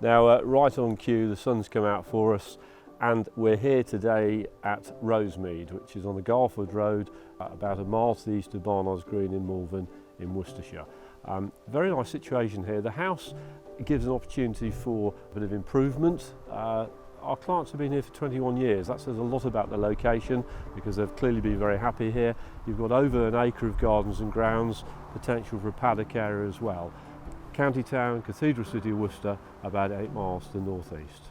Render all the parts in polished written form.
Now, right on cue, the sun's come out for us, and we're here today at Rosemeade, which is on the Garford Road, about a mile to the east of Barnards Green in Malvern in Worcestershire. Very nice situation here. The house gives an opportunity for a bit of improvement. Our clients have been here for 21 years. That says a lot about the location because they've clearly been very happy here. You've got over an acre of gardens and grounds, potential for a paddock area as well. County town, cathedral city of Worcester, about 8 miles to the northeast.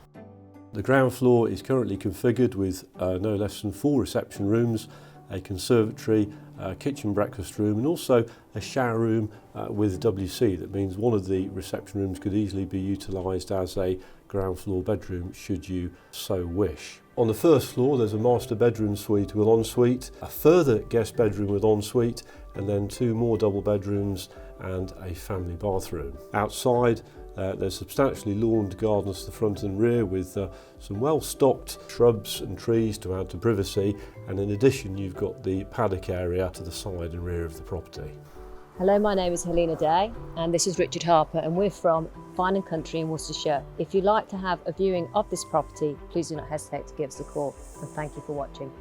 The ground floor is currently configured with no less than 4 reception rooms, a conservatory, a kitchen breakfast room, and also a shower room with WC. That means one of the reception rooms could easily be utilised as a ground floor bedroom should you so wish. On the first floor there's a master bedroom suite with ensuite, a further guest bedroom with ensuite, and then 2 more double bedrooms and a family bathroom. Outside there's substantially lawned gardens to the front and rear with some well-stocked shrubs and trees to add to privacy, and in addition you've got the paddock area to the side and rear of the property. Hello, my name is Helena Day and this is Richard Harper, and we're from Fine Country in Worcestershire. If you'd like to have a viewing of this property, please do not hesitate to give us a call, and thank you for watching.